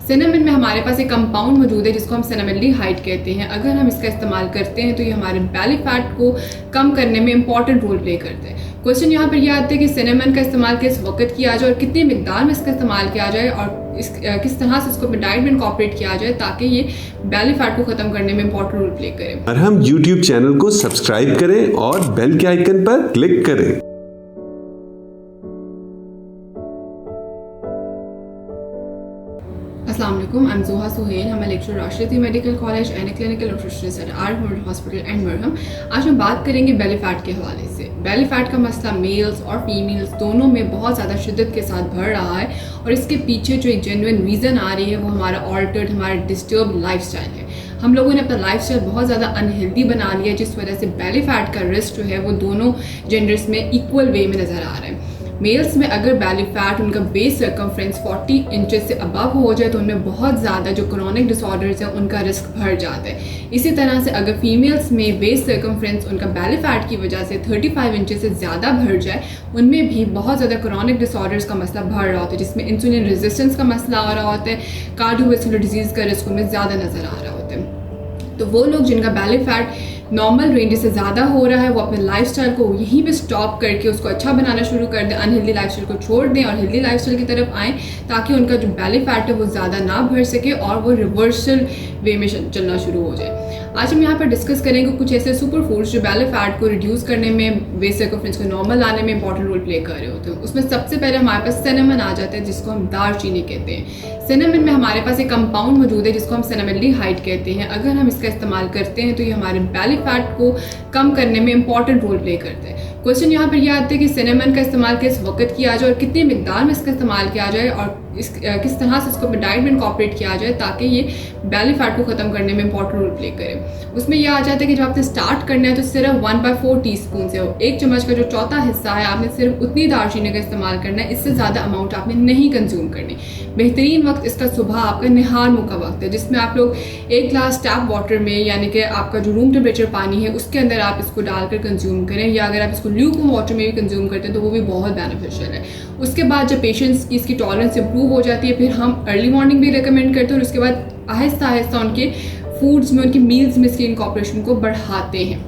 Cinnamon में हमारे पास एक कंपाउंड मौजूद है जिसको हम सिनेमल्डिहाइड कहते हैं। अगर हम इसका इस्तेमाल करते हैं तो ये हमारे बेली फैट को कम करने में इंपॉर्टेंट रोल प्ले करते हैं। क्वेश्चन यहाँ पर यह आता है कि सिनेमन का इस्तेमाल किस वक्त किया जाए और कितनी मिकदार में इसका इस्तेमाल किया जाए और किस तरह से इसको अपने डाइट में इनकॉर्पोरेट किया जाए ताकि ये बेली फैट को ख़त्म करने में इंपॉर्टेंट रोल प्ले करे। और हम YouTube चैनल को सब्सक्राइब करें और बेल के आइकन पर क्लिक करें। अस्सलाम वालेकुम, आई एम ज़ोहा सुहेल। हम lecture Rashidi medical college and clinical nutritionist at R hospital and Marham. आज हम बात करेंगे बेली फैट के हवाले से। बेली फैट का मसला मेल्स और फीमेल्स दोनों में बहुत ज़्यादा शिद्दत के साथ बढ़ रहा है और इसके पीछे जो एक जेन्युइन रीज़न आ रही है वो हमारा ऑल्टर्ड, हमारा डिस्टर्ब लाइफस्टाइल है। हम लोगों ने अपना लाइफस्टाइल बहुत ज़्यादा अनहेल्दी बना लिया जिस वजह से बेली फैट का रिस्क जो है वो दोनों जेंडर्स में इक्वल वे में नज़र आ रहा है। मेल्स में अगर बेली फैट उनका वेस्ट सर्कमफ्रेंस 40 इंचेस से अबव हो जाए तो उनमें बहुत ज़्यादा जो क्रोनिक डिसऑर्डर्स हैं उनका रिस्क बढ़ जाता है। इसी तरह से अगर फीमेल्स में वेस्ट सर्कमफ्रेंस उनका बेली फैट की वजह से 35 इंचेस से ज़्यादा बढ़ जाए उनमें भी बहुत ज़्यादा क्रोनिक डिसऑर्डर्स का मसला बढ़ रहा होता है, जिसमें इंसुलिन रेजिस्टेंस का मसला आ रहा होता है, कार्डियोवैस्कुलर डिजीज़ का रिस्क उनमें ज़्यादा नज़र आ रहा होता है। तो वो लोग जिनका बेली फैट नॉर्मल रेंज से ज़्यादा हो रहा है वो अपने लाइफस्टाइल को यहीं पे स्टॉप करके उसको अच्छा बनाना शुरू कर दें, अनहेल्दी लाइफस्टाइल को छोड़ दें और हेल्दी लाइफस्टाइल की तरफ आएँ ताकि उनका जो बेली फैट है वो ज़्यादा ना बढ़ सके और वो रिवर्सल वे में चलना शुरू हो जाए। आज हम यहाँ पर डिस्कस करेंगे कुछ ऐसे सुपर फूड्स जो बेली फैट को रिड्यूस करने में, वेस्ट सर्कमफ्रेंस को नॉर्मल लाने में इंपॉर्टेंट रोल प्ले कर रहे होते हैं। उसमें सबसे पहले हमारे पास सिनेमन आ जाता है जिसको हम दालचीनी कहते हैं। सिनेमन में हमारे पास एक कंपाउंड मौजूद है जिसको हम सिनेमल्डिहाइड कहते हैं। अगर हम इसका इस्तेमाल करते हैं तो ये हमारे बेली फैट को कम करने में इंपॉर्टेंट रोल प्ले करते हैं। क्वेश्चन यहाँ पर यह आता है कि सिनेमन का इस्तेमाल किस वक्त किया जाए और कितनी मिकदार में इसका इस्तेमाल किया जाए और किस तरह से इसको अपने डाइट में इनकॉर्पोरेट किया जाए ताकि ये बेली फैट को ख़त्म करने में इंपॉर्टेंट रोल प्ले करे। उसमें यह आ जाता है कि जब आपने स्टार्ट करना है तो सिर्फ 1/4 टीस्पून से एक चम्मच का जो चौथा हिस्सा है आपने सिर्फ उतनी दालचीनी का इस्तेमाल करना है, इससे ज़्यादा अमाउंट आपने नहीं कंज्यूम करनी। बेहतरीन वक्त इसका सुबह आपका निहार मुँह का वक्त है जिसमें आप लोग 1 ग्लास टैप वाटर में यानी कि आपका जो रूम टेम्परेचर पानी है उसके अंदर आप इसको डालकर कंज्यूम करें, या अगर आप इसको ल्यूकवार्म वाटर में भी कंज्यूम करते हैं तो वो भी बहुत बेनिफिशियल है। उसके बाद जब पेशेंट्स की इसकी टॉलरेंस इंप्रूव हो जाती है फिर हम अर्ली मॉर्निंग भी रिकमेंड करते हैं और उसके बाद आहिस्ता आहिस्ता उनके फूड्स में, उनकी मील्स में इसकी इनकॉर्पोरेशन को बढ़ाते हैं।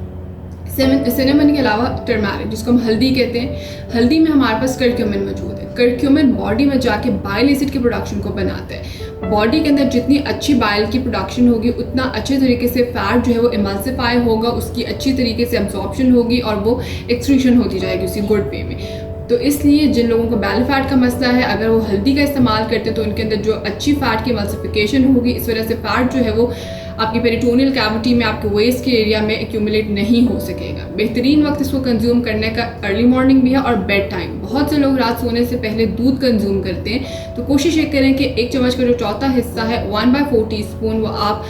सिनेमन के अलावा टर्मरिक जिसको हम हल्दी कहते हैं, हल्दी में हमारे पास करक्यूमिन मौजूद है। करक्यूमिन बॉडी में जाके बाइल एसिड की प्रोडक्शन को बनाता है। बॉडी के अंदर जितनी अच्छी बाइल की प्रोडक्शन होगी उतना अच्छे तरीके से फैट जो है वो इमल्सिफाई होगा, उसकी अच्छी तरीके से एब्जॉर्प्शन होगी और वो एक्सक्रीशन होती जाएगी उसी गुड वे में। तो इसलिए जिन लोगों को बेली फैट का मसला है अगर वो हल्दी का इस्तेमाल करते हैं तो उनके अंदर जो अच्छी फैट की एमल्सिफिकेशन होगी, इस वजह से फैट जो है वो आपकी पेरिटोनियल कैविटी में, आपके वेस्ट के एरिया में एक्यूमुलेट नहीं हो सकेगा। बेहतरीन वक्त इसको कंज्यूम करने का अर्ली मॉर्निंग भी है और बेड टाइम। बहुत से लोग रात सोने से पहले दूध कंज्यूम करते हैं तो कोशिश ये करें कि 1 चम्मच का जो चौथा हिस्सा है 1/4 टीस्पून वो आप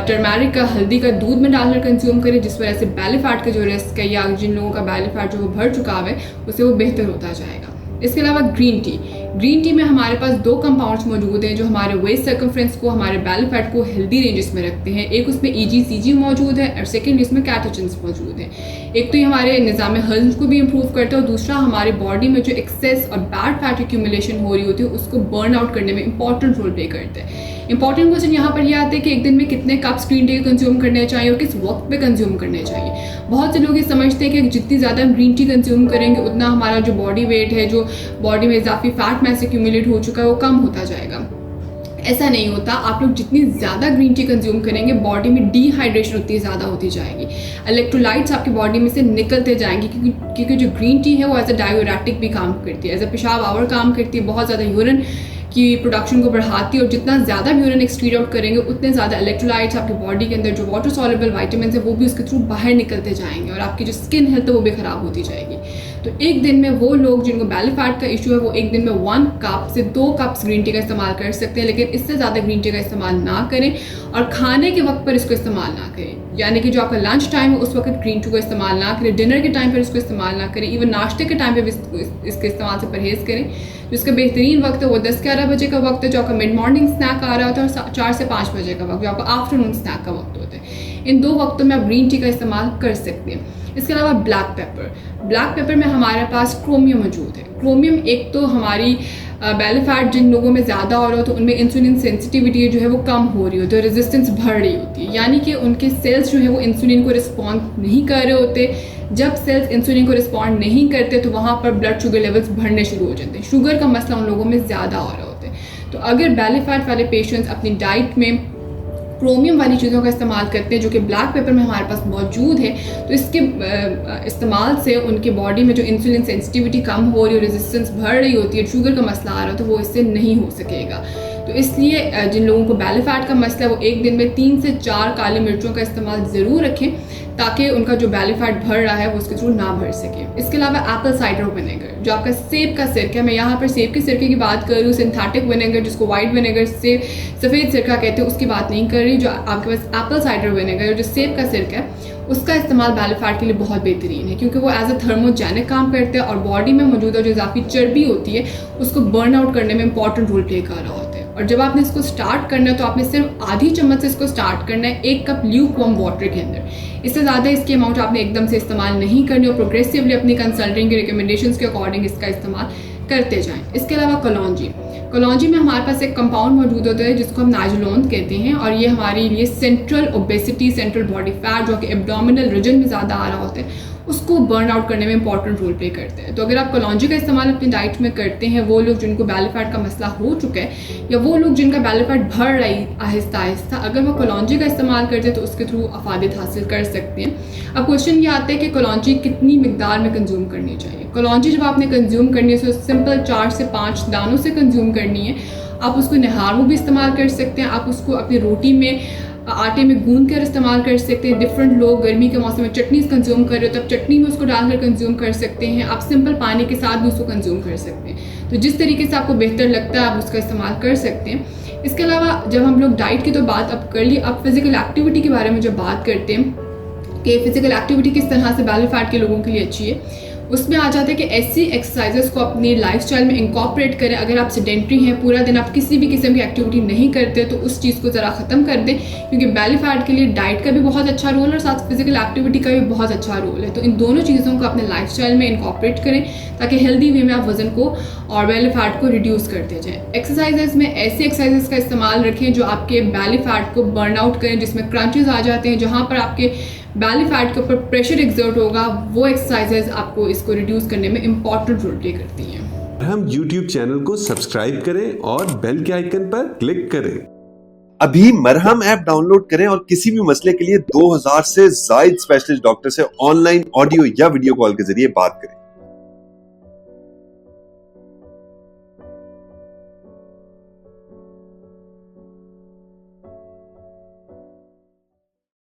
टर्मरिक का, हल्दी का दूध में डालकर कंज्यूम करें, जिस वजह से बेली फैट का जो रिस्क है या जिन लोगों का बेली फैट जो वो बढ़ चुका है उससे वो बेहतर होता जाएगा। इसके अलावा ग्रीन टी में हमारे पास 2 कंपाउंड्स मौजूद हैं जो हमारे वेस्ट सर्कमफ्रेंस को, हमारे बेली फैट को हेल्दी रेंजेस में रखते हैं। एक उसमें EGCG मौजूद है और सेकेंड इसमें कैटेचिन्स मौजूद हैं। एक तो ये हमारे निज़ाम हज़म को भी इम्प्रूव करता है और दूसरा हमारी बॉडी में जो एक्सेस और बैड फैट एक्यूमुलेशन हो रही होती है उसको बर्न आउट करने में इंपॉर्टेंट रोल प्ले करते हैं। इंपॉर्टेंट क्वेश्चन यहाँ पर यह आता है कि एक दिन में कितने कप्स ग्रीन टी कंज्यूम करने चाहिए और किस वक्त पे कंज्यूम करने चाहिए। बहुत से लोग ये समझते हैं कि जितनी ज़्यादा हम ग्रीन टी कंज्यूम करेंगे उतना हमारा जो बॉडी वेट है, जो बॉडी में इजाफी फैट मैस एक्यूमुलेट हो चुका है वो कम होता जाएगा। ऐसा नहीं होता। आप लोग जितनी ज़्यादा ग्रीन टी कंज्यूम करेंगे बॉडी में डिहाइड्रेशन उतनी ज़्यादा होती जाएगी, इलेक्ट्रोलाइट्स आपकी बॉडी में से निकलते जाएंगे क्योंकि जो ग्रीन टी है वो एज अ डायूरेटिक भी काम करती है, एज अ पेशाब आवर काम करती है, बहुत ज़्यादा यूरिन की प्रोडक्शन को बढ़ाती है और जितना ज़्यादा यूरिन एक्सक्रीट आउट करेंगे उतने ज़्यादा इलेक्ट्रोलाइट्स आपकी बॉडी के अंदर जो वाटर सॉल्युबल विटामिन्स है वो भी उसके थ्रू बाहर निकलते जाएंगे और आपकी जो स्किन हेल्थ है वो भी ख़राब होती जाएगी। तो एक दिन में वो लोग जिनको बेली फैट का इशू है वो एक दिन में 1 कप से 2 कप्स ग्रीन टी का इस्तेमाल कर सकते हैं, लेकिन इससे ज़्यादा ग्रीन टी का इस्तेमाल ना करें और खाने के वक्त पर इसको इस्तेमाल ना करें। यानी कि जो आपका लंच टाइम है उस वक्त ग्रीन टी को इस्तेमाल ना करें, डिनर के टाइम पर इसको इस्तेमाल ना करें, इवन नाश्ते के टाइम पर भी इसके इस्तेमाल से परहेज़ करें। जिसका बेहतरीन वक्त है वो 10-11 बजे का वक्त है जो आपका मिड मॉर्निंग स्नैक आ रहा होता है और 4 से 5 बजे का वक्त जो आपका आफ्टरनून स्नैक का वक्त होता है। इन 2 वक्तों में आप ग्रीन टी का इस्तेमाल कर सकते हैं। इसके अलावा ब्लैक पेपर में हमारे पास क्रोमियम मौजूद है। क्रोमियम एक तो हमारी बेली फैट जिन लोगों में ज़्यादा हो रहा हो तो उनमें इंसुलिन सेंसिटिविटी जो है वो कम हो रही होती है, रेजिस्टेंस बढ़ रही होती है, यानी कि उनके सेल्स जो है वो इंसुलिन को रिस्पॉन्ड नहीं कर रहे होते। जब सेल्स इंसुलिन को रिस्पॉन्ड नहीं करते तो वहाँ पर ब्लड शुगर लेवल्स बढ़ने शुरू हो जाते हैं। शुगर का मसला उन लोगों में ज़्यादा हो रहा होता है। तो अगर बेली फैट वाले पेशेंट्स अपनी डाइट में क्रोमियम वाली चीज़ों का इस्तेमाल करते हैं जो कि ब्लैक पेपर में हमारे पास मौजूद है, तो इसके इस्तेमाल से उनकी बॉडी में जो इंसुलिन सेंसिटिविटी कम हो रही है, रेजिस्टेंस बढ़ रही होती है, शुगर का मसला आ रहा है, तो वो इससे नहीं हो सकेगा। तो इसलिए जिन लोगों को बेली फैट का मसला है वो एक दिन में 3 से 4 काली मिर्चों का इस्तेमाल ज़रूर रखें ताकि उनका जो बेली फैट बढ़ रहा है वो उसके थ्रू ना बढ़ सके। इसके अलावा एप्पल साइडर विनेगर जो आपका सेब का सिरका है, मैं यहाँ पर सेब के सिरके की बात कर रही हूँ, सिंथेटिक विनेगर जिसको वाइट विनेगर से सफ़ेद सिरका कहते हैं उसकी बात नहीं कर रही। जो आपके पास एप्पल साइडर विनेगर जो सेब का सिरका है उसका इस्तेमाल बेली फैट के लिए बहुत बेहतरीन है क्योंकि वो एज अ थर्मोजेनिक काम करते हैं और बॉडी में मौजूदा जो इजाफी चर्बी होती है उसको बर्न आउट करने में इंपॉर्टेंट रोल प्ले कर रहा होता है। और जब आपने इसको स्टार्ट करना है तो आपने सिर्फ आधी चम्मच से इसको स्टार्ट करना है 1 कप ल्यूक वार्म वाटर के अंदर। इससे ज़्यादा इसकी अमाउंट आपने एकदम से इस्तेमाल नहीं करनी और प्रोग्रेसिवली अपनी कंसल्टिंग के रिकमेंडेशंस के अकॉर्डिंग इसका इस्तेमाल करते जाएं। इसके अलावा कलौंजी में हमारे पास एक कंपाउंड मौजूद होता है जिसको हम नाइजोलोन कहते हैं और ये हमारे लिए central obesity, central body fat जो कि एब्डोमिनल रीजन में ज़्यादा आ रहा होता है उसको बर्न आउट करने में इंपॉर्टेंट रोल प्ले करते हैं। तो अगर आप कलौंजी का इस्तेमाल अपनी डाइट में करते हैं, वो लोग जिनको बेली फैट का मसला हो चुका है या वो लोग जिनका बेली फैट बढ़ रही आहिस्ता आहिस्ता, अगर वो कलौंजी का इस्तेमाल करते हैं तो उसके थ्रू अफादियत हासिल कर सकते हैं। अब क्वेश्चन ये आता है कि कलौंजी कितनी मिकदार में कंज्यूम करनी चाहिए। कलौंजी जब आपने कंज्यूम करनी है तो सिंपल 4 से 5 दानों से कंज्यूम करनी है। आप उसको निहार में भी इस्तेमाल कर सकते हैं, आप उसको अपनी रोटी में आटे में गूंद कर इस्तेमाल कर सकते हैं। डिफरेंट लोग गर्मी के मौसम में चटनीज कंज्यूम कर रहे हो तब चटनी में उसको डालकर कंज्यूम कर सकते हैं। आप सिंपल पानी के साथ भी उसको कंज्यूम कर सकते हैं। तो जिस तरीके से आपको बेहतर लगता है आप उसका इस्तेमाल कर सकते हैं। इसके अलावा जब हम लोग डाइट की तो बात अब कर ली, अब फिजिकल एक्टिविटी के बारे में जब बात करते हैं कि फिजिकल एक्टिविटी किस तरह से बेली फैट के लोगों के लिए अच्छी है, उसमें आ जाता है कि ऐसी एक्सरसाइजेस को अपनी लाइफस्टाइल में इंकॉर्पोरेट करें। अगर आप सेडेंट्री हैं, पूरा दिन आप किसी भी किस्म की एक्टिविटी नहीं करते तो उस चीज़ को ज़रा ख़त्म कर दें क्योंकि बेली फैट के लिए डाइट का भी बहुत अच्छा रोल है और साथ फिजिकल एक्टिविटी का भी बहुत अच्छा रोल है। तो इन दोनों चीज़ों को अपने लाइफस्टाइल में इंकॉर्पोरेट करें ताकि हेल्दी वे में आप वजन को और बेली फैट को रिड्यूस करते जाएँ। एक्सरसाइजेस में ऐसी एक्सरसाइजेस का इस्तेमाल रखें जो आपके बेली फैट को बर्न आउट करें, जिसमें क्रंचेस आ जाते हैं, जहाँ पर आपके बेली फैट के ऊपर प्रेशर एक्सर्ट होगा, वो एक्सरसाइजेज आपको इसको रिड्यूस करने में इंपॉर्टेंट रोल प्ले करती हैं। हम YouTube चैनल को सब्सक्राइब करें और बेल के आइकन पर क्लिक करें। अभी मरहम ऐप डाउनलोड करें और किसी भी मसले के लिए 2000 से ज्यादा स्पेशलिस्ट डॉक्टर से ऑनलाइन ऑडियो या वीडियो कॉल के जरिए बात करें।